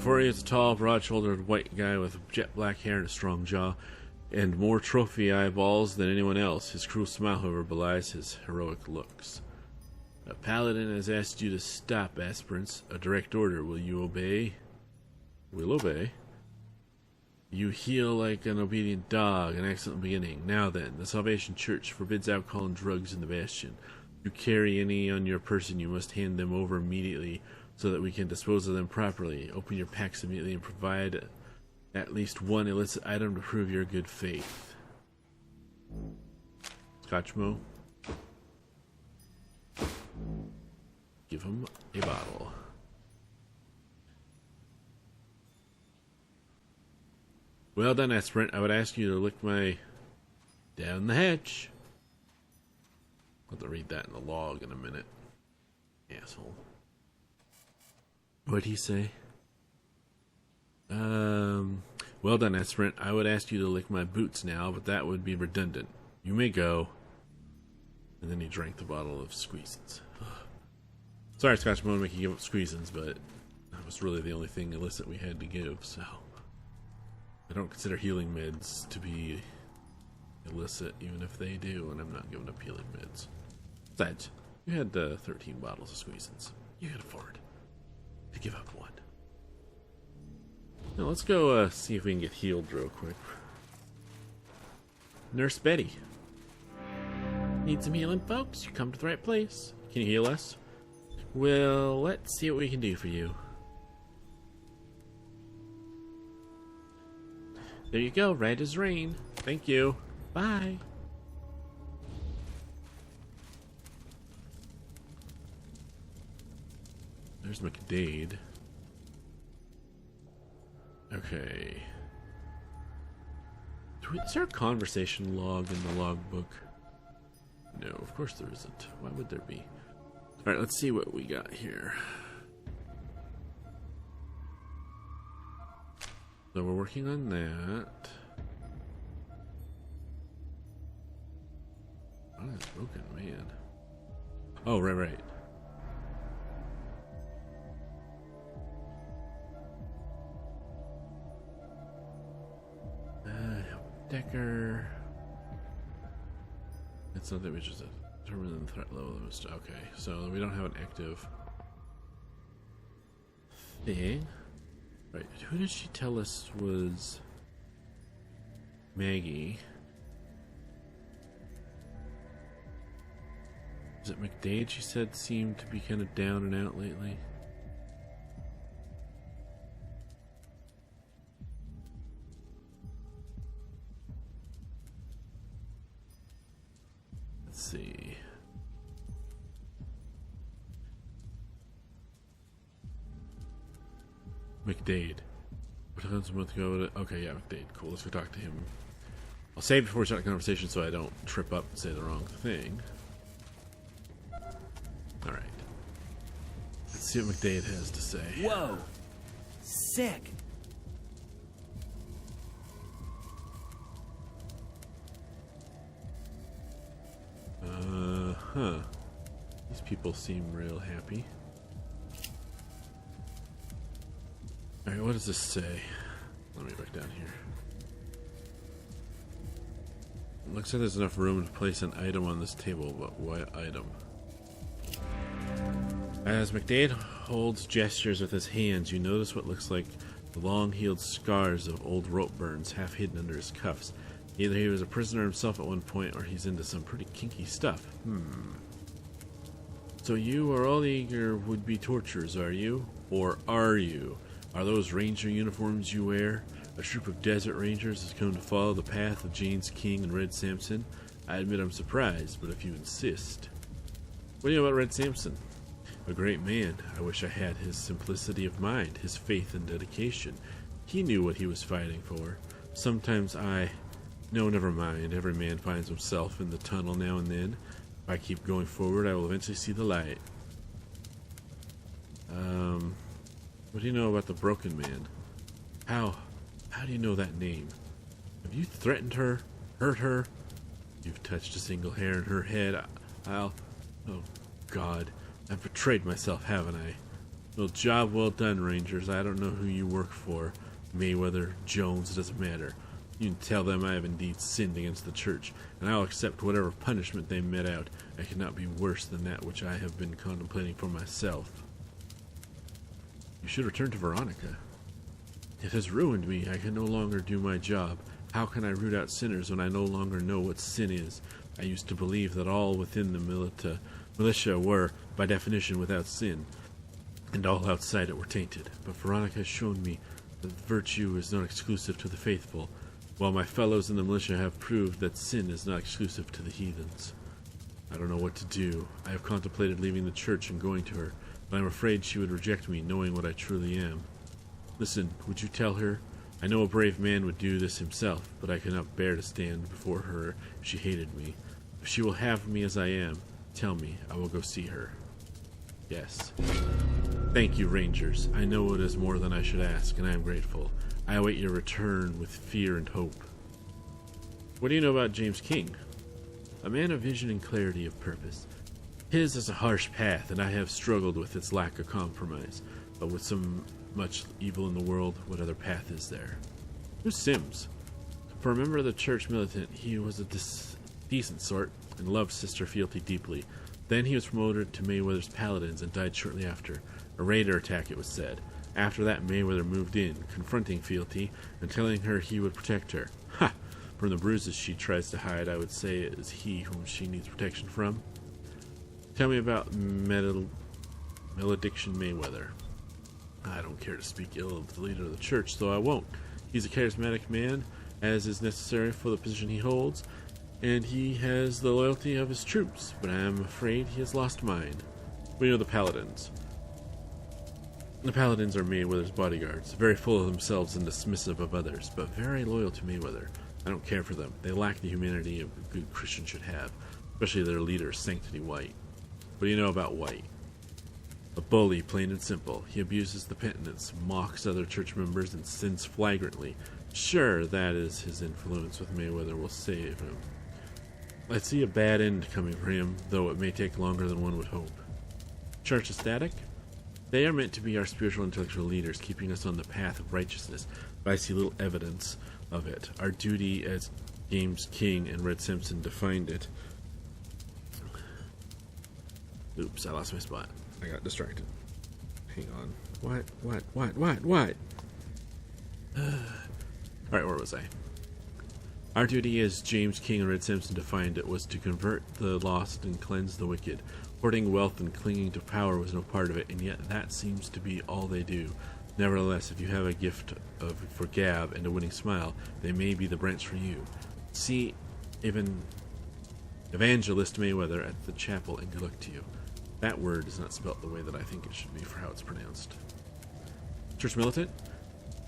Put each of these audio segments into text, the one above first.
Before he is a tall, broad-shouldered white guy with jet black hair and a strong jaw, and more trophy eyeballs than anyone else. His cruel smile, however, belies his heroic looks. A paladin has asked you to stop, aspirants. A direct order. Will you obey? We'll obey. You heal like an obedient dog, an excellent beginning. Now then, the Salvation Church forbids alcohol and drugs in the Bastion. If you carry any on your person, you must hand them over immediately so that we can dispose of them properly. Open your packs immediately and provide at least one illicit item to prove your good faith. Scotchmo. Give him a bottle. Well done, aspirant. I would ask you to lick my... down the hatch. I'll have to read that in the log in a minute. Asshole. What'd he say? Well done, aspirant. I would ask you to lick my boots now, but that would be redundant. You may go. And then he drank the bottle of squeezins. Sorry, Scotchmo, to make you give up squeezins, but that was really the only thing illicit we had to give, so... I don't consider healing meds to be illicit, even if they do, and I'm not giving up healing meds. Besides, you had 13 bottles of squeezins. You could afford to give up one. Now let's go see if we can get healed real quick. Nurse Betty. Need some healing, folks? You come to the right place. Can you heal us? Well, let's see what we can do for you. There you go, red as rain. Thank you. Bye. There's McDade. Okay. Is there a conversation log in the logbook? No, of course there isn't. Why would there be? Alright, let's see what we got here. So we're working on that. What is broken, man? Oh, right. Decker. It's not that we just determine the threat level of this. Okay, so we don't have an active thing. Right, who did she tell us was Maggie? Is it McDade she said seemed to be kind of down and out lately? Let's see. McDade. We're talking a month ago. Okay, yeah, McDade. Cool. Let's go talk to him. I'll save before we start the conversation so I don't trip up and say the wrong thing. Alright. Let's see what McDade has to say. Whoa! Sick! Huh. These people seem real happy. Alright, what does this say? Let me back down here. It looks like there's enough room to place an item on this table, but what item? As McDade holds gestures with his hands, you notice what looks like the long-healed scars of old rope burns half hidden under his cuffs. Either he was a prisoner himself at one point, or he's into some pretty kinky stuff. So you are all eager would-be torturers, are you? Or are you? Are those ranger uniforms you wear? A troop of desert rangers has come to follow the path of James King and Red Samson? I admit I'm surprised, but if you insist. What do you know about Red Samson? A great man. I wish I had his simplicity of mind, his faith and dedication. He knew what he was fighting for. Sometimes No, never mind. Every man finds himself in the tunnel now and then. If I keep going forward, I will eventually see the light. What do you know about the Broken Man? How do you know that name? Have you threatened her? Hurt her? You've touched a single hair in her head. Oh God. I've betrayed myself, haven't I? Well, job well done, Rangers. I don't know who you work for. Mayweather, Jones, doesn't matter. You can tell them I have indeed sinned against the church, and I'll accept whatever punishment they met out. I cannot be worse than that which I have been contemplating for myself. You should return to Veronica. It has ruined me. I can no longer do my job. How can I root out sinners when I no longer know what sin is? I used to believe that all within the militia were, by definition, without sin, and all outside it were tainted. But Veronica has shown me that virtue is not exclusive to the faithful, while my fellows in the militia have proved that sin is not exclusive to the heathens. I don't know what to do. I have contemplated leaving the church and going to her, but I'm afraid she would reject me, knowing what I truly am. Listen, would you tell her? I know a brave man would do this himself, but I cannot bear to stand before her if she hated me. If she will have me as I am, tell me. I will go see her. Yes. Thank you, Rangers. I know it is more than I should ask, and I am grateful. I await your return with fear and hope. What do you know about James King? A man of vision and clarity of purpose. His is a harsh path, and I have struggled with its lack of compromise. But with so much evil in the world, what other path is there? Who's Sims? For a member of the church militant, he was a decent sort, and loved Sister Fealty deeply. Then he was promoted to Mayweather's Paladins and died shortly after. A raider attack, it was said. After that, Mayweather moved in, confronting Fealty and telling her he would protect her. Ha! From the bruises she tries to hide, I would say it is he whom she needs protection from. Tell me about Malediction Mayweather. I don't care to speak ill of the leader of the church, so I won't. He's a charismatic man, as is necessary for the position he holds, and he has the loyalty of his troops, but I am afraid he has lost mine. We know the Paladins. The Paladins are Mayweather's bodyguards, very full of themselves and dismissive of others, but very loyal to Mayweather. I don't care for them. They lack the humanity a good Christian should have, especially their leader, Sanctity White. What do you know about White? A bully, plain and simple. He abuses the penitents, mocks other church members, and sins flagrantly. Sure, that is his influence with Mayweather will save him. I see a bad end coming for him, though it may take longer than one would hope. Church ecstatic? They are meant to be our spiritual intellectual leaders, keeping us on the path of righteousness, but I see little evidence of it. Our duty, as James King and Red Simpson defined it. Oops, I lost my spot. I got distracted. Hang on. What? Alright, where was I? Our duty, as James King and Red Simpson defined it, was to convert the lost and cleanse the wicked. Hoarding wealth and clinging to power was no part of it, and yet that seems to be all they do. Nevertheless, if you have a gift for gab and a winning smile, they may be the branch for you. See even Evangelist Mayweather at the chapel, and good luck to you. That word is not spelt the way that I think it should be for how it's pronounced. Church militant?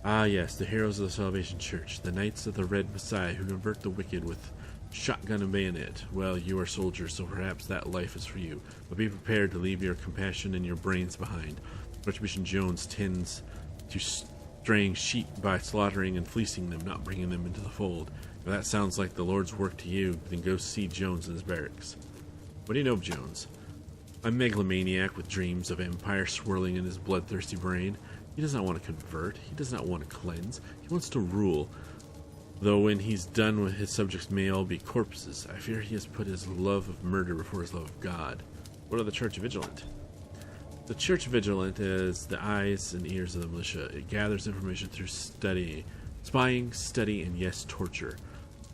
Ah yes, the heroes of the Salvation Church, the Knights of the Red Messiah who convert the wicked with shotgun and bayonet. Well, you are soldiers, so perhaps that life is for you, but be prepared to leave your compassion and your brains behind. Archbishop Jones tends to straying sheep by slaughtering and fleecing them, not bringing them into the fold. If that sounds like the Lord's work to you, then go see Jones in his barracks. What do you know of Jones? A megalomaniac with dreams of empire swirling in his bloodthirsty brain. He does not want to convert. He does not want to cleanse. He wants to rule. Though when he's done with his subjects may all be corpses, I fear he has put his love of murder before his love of God. What of the Church Vigilant? The Church Vigilant is the eyes and ears of the militia. It gathers information through spying, study, and yes, torture.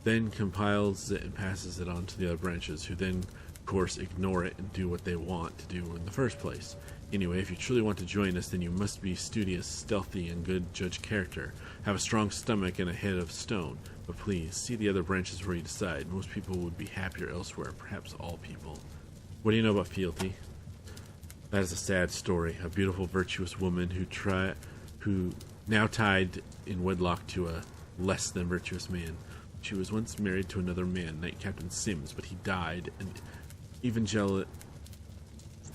Then compiles it and passes it on to the other branches, who then, of course, ignore it and do what they want to do in the first place. Anyway, if you truly want to join us, then you must be studious, stealthy, and good judge character. Have a strong stomach and a head of stone. But please, see the other branches where you decide. Most people would be happier elsewhere, perhaps all people. What do you know about Fealty? That is a sad story. A beautiful, virtuous woman who now tied in wedlock to a less than virtuous man. She was once married to another man, Knight Captain Sims, but he died, and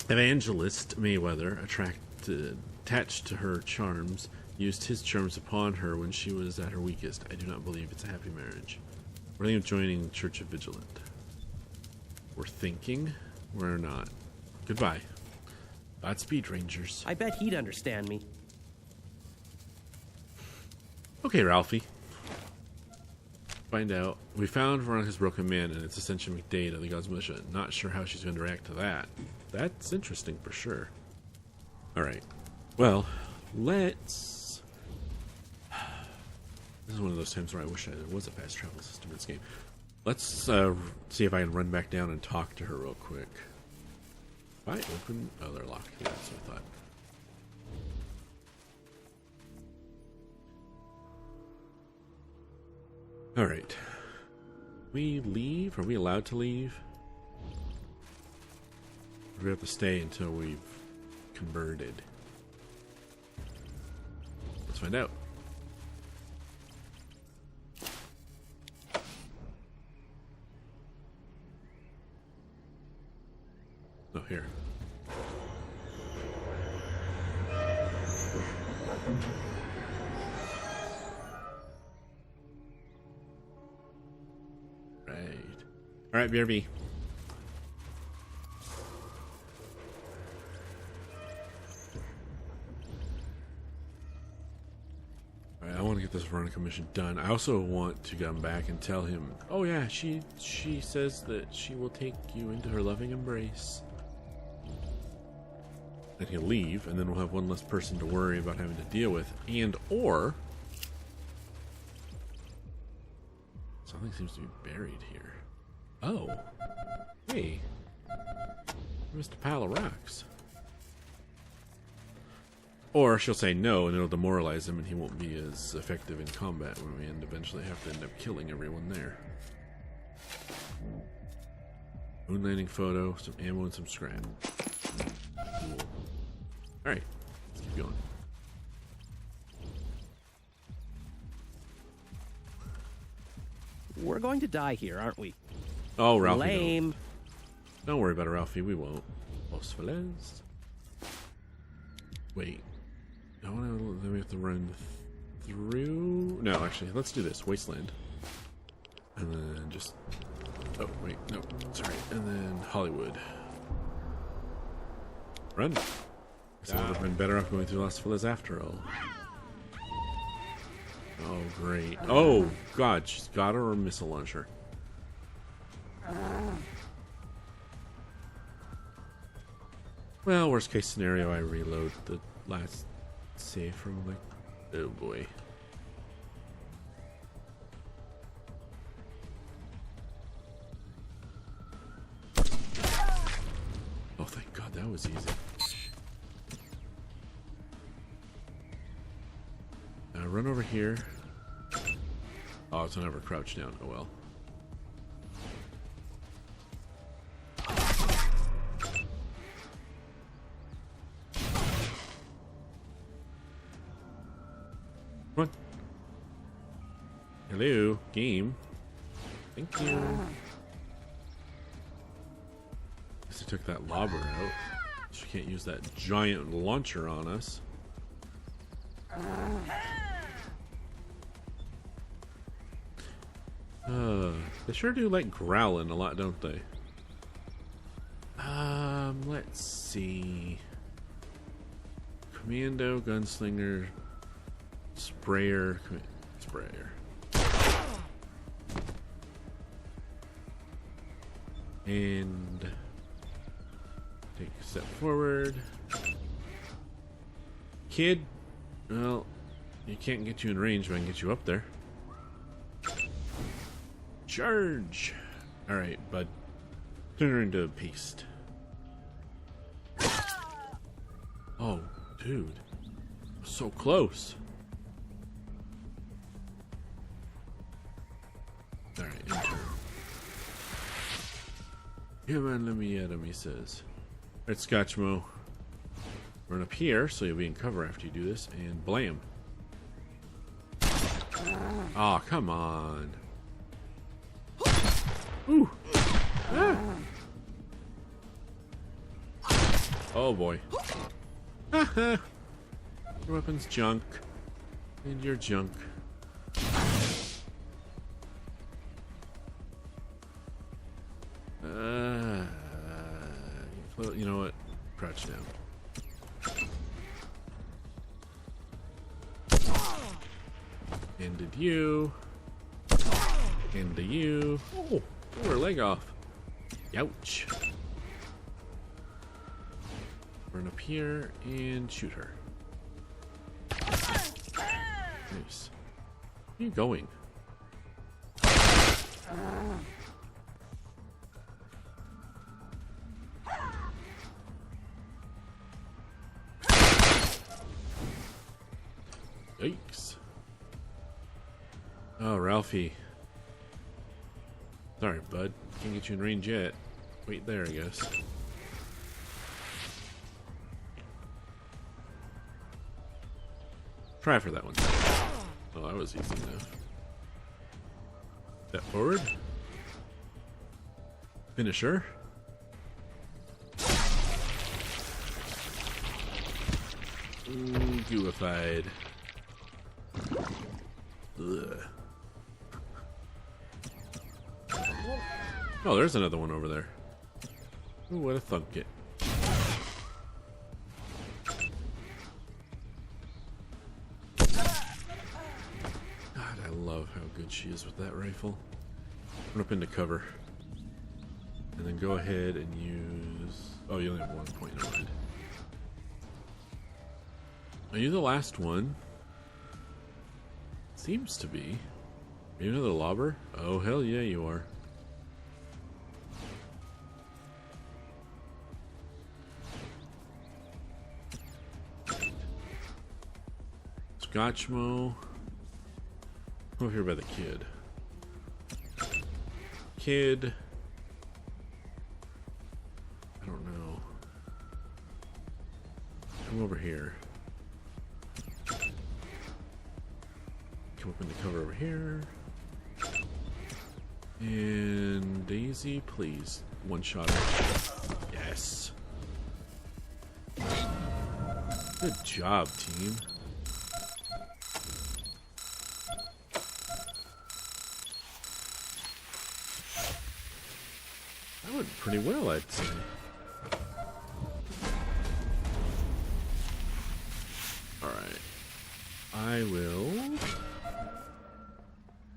Evangelist Mayweather, attached to her charms, used his charms upon her when she was at her weakest. I do not believe it's a happy marriage. We're thinking of joining the Church of Vigilant. We're thinking. We're not. Goodbye. Godspeed, Rangers. I bet he'd understand me. Okay, Ralphie. Find out. We found Veronica's broken man and its ascension McDade of the God's Militia. Not sure how she's going to react to that. That's interesting for sure. Alright. Well, let's... This is one of those times where I wish there was a fast travel system in this game. Let's see if I can run back down and talk to her real quick. If I open... Oh, they're locked. Yeah, that's what I thought. Alright. We leave? Are we allowed to leave? Or do we have to stay until we've converted? Let's find out. Oh, here. Alright, BRB. Alright, I want to get this Veronica mission done. I also want to come back and tell him, oh yeah, she says that she will take you into her loving embrace. And he'll leave, and then we'll have one less person to worry about having to deal with. And, or... something seems to be buried here. Oh. Hey. Missed a pile of rocks. Or she'll say no and it'll demoralize him and he won't be as effective in combat when we eventually have to end up killing everyone there. Moon landing photo, some ammo and some scrap. Cool. Alright, let's keep going. We're going to die here, aren't we? Oh, Ralphie. Lame. Don't worry about it, Ralphie. We won't. Los Feliz. Wait. I want to. Then we have to run through. No, actually, let's do this. Wasteland. And then just. Oh, wait. No. Sorry. And then Hollywood. Run. So I would have been better off going through Los Feliz after all. Oh, great. Oh, God. She's got her missile launcher. Well, worst case scenario, I reload the last save from like, oh boy. Oh, thank God, that was easy. Run over here. Oh, it's never crouch down. Oh well. Come on. Hello, game. Thank you. Guess I took that lobber out. She can't use that giant launcher on us. They sure do like growling a lot, don't they? Let's see. Commando, gunslinger, sprayer, sprayer. And take a step forward. Kid, well, you can't get you in range, but I can get you up there. Charge! Alright, bud. Turn her into a paste. Oh, dude. So close. Alright, enter. Come on, let me at him, he says. Alright, Scotchmo. Run up here, so you'll be in cover after you do this, and blam. Aw, oh, come on. Ooh. Ah. Oh boy. Your weapon's junk. And you're junk. You know what? Crouch down. Ended you. Into you. Oh, her leg off. Ouch. Run up here and shoot her. Nice. Where are you going? Yikes. Oh, Ralphie. Sorry, bud. Can't get you in range yet. Wait there, I guess. Try for that one. Oh, that was easy enough. Step forward. Finisher. Ooh, gooified. Ugh. Oh, there's another one over there. Ooh, what a thunk it. God, I love how good she is with that rifle. Run up into cover. And then go ahead and use... Oh, you only have 1 point, never mind. Are you the last one? Seems to be. Are you another lobber? Oh, hell yeah, you are. Scotchmo. Over here by the kid. Kid. I don't know. Come over here. Come up into cover over here. And Daisy, please. One shot. Yes. Good job, team. That went pretty well, I'd say. Alright. I will...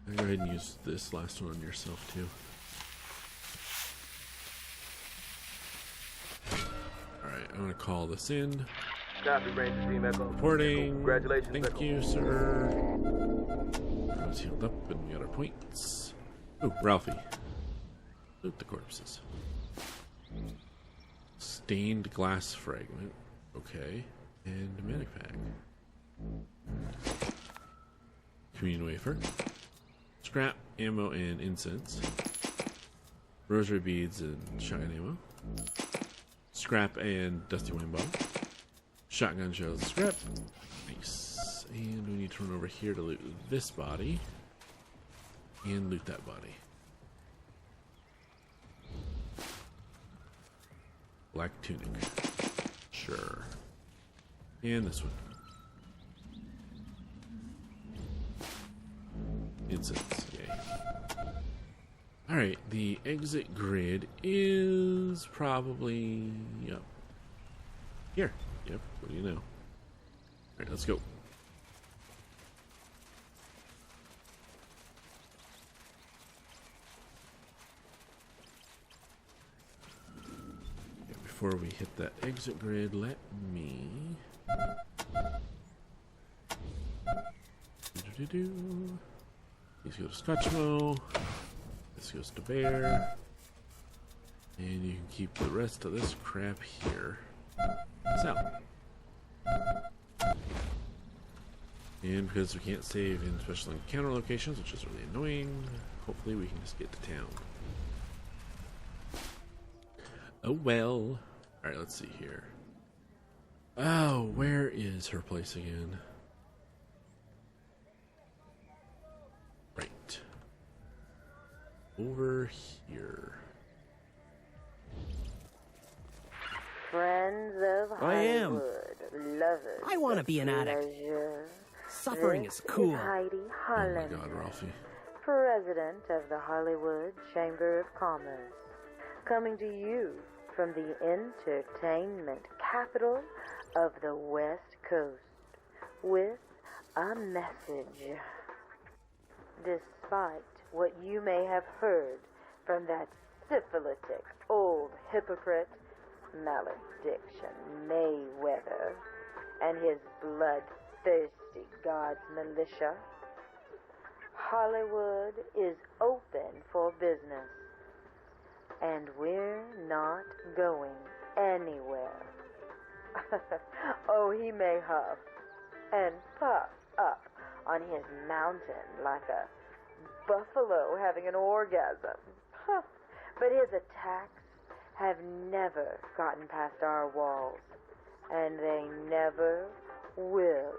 I'll go ahead and use this last one on yourself, too. Alright, I'm gonna call this in. Copy, Ranger Team Echo. Reporting. Congratulations, Thank Echo. you, sir. Everyone's healed up and we got our points. Oh, Ralphie. Loot the corpses. Stained glass fragment. Okay. And a medic pack. Communion wafer. Scrap, ammo, and incense. Rosary beads and shotgun ammo. Scrap and dusty wine bottle. Shotgun shells and scrap. Nice. And we need to run over here to loot this body. And loot that body. Black tunic. Sure. And this one. Incense. Yay. Alright, the exit grid is probably up here. Yep, what do you know? Alright, let's go. Before we hit that exit grid, let me These go to Scotchmo. This goes to Bear. And you can keep the rest of this crap here. So. And because we can't save in special encounter locations, which is really annoying, hopefully we can just get to town. Oh well. Alright, let's see here. Oh, where is her place again? Right. Over here. Friends of I am. Hollywood, lovers I want to of be an addict. pleasure. Suffering This is cool. Heidi Oh my Hollander, god, Ralphie. President of the Hollywood Chamber of Commerce, coming to you from the entertainment capital of the West Coast with a message. despite what you may have heard from that syphilitic old hypocrite, malediction Mayweather, and his bloodthirsty God's militia, Hollywood is open for business, and we're not going anywhere. Oh, he may huff and puff up on his mountain like a buffalo having an orgasm. But his attacks have never gotten past our walls, and they never will.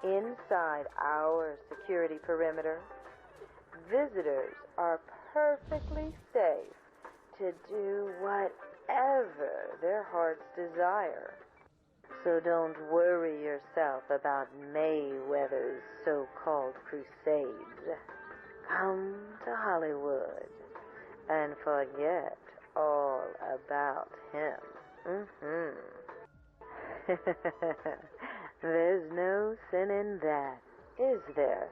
Inside our security perimeter, visitors are perfectly safe to do whatever their hearts desire. So don't worry yourself about Mayweather's so-called crusades. Come to Hollywood and forget all about him. There's no sin in that, is there?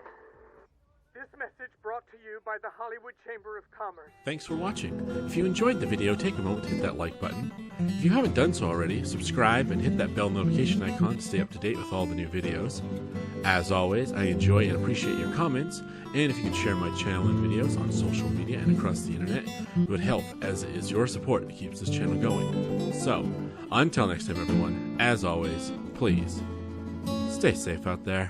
This message brought to you by the Hollywood Chamber of Commerce. Thanks for watching. If you enjoyed the video, take a moment to hit that like button. If you haven't done so already, subscribe and hit that bell notification icon to stay up to date with all the new videos. As always, I enjoy and appreciate your comments, and if you could share my channel and videos on social media and across the internet, it would help, as it is your support that keeps this channel going. So, until next time everyone, as always, please, stay safe out there.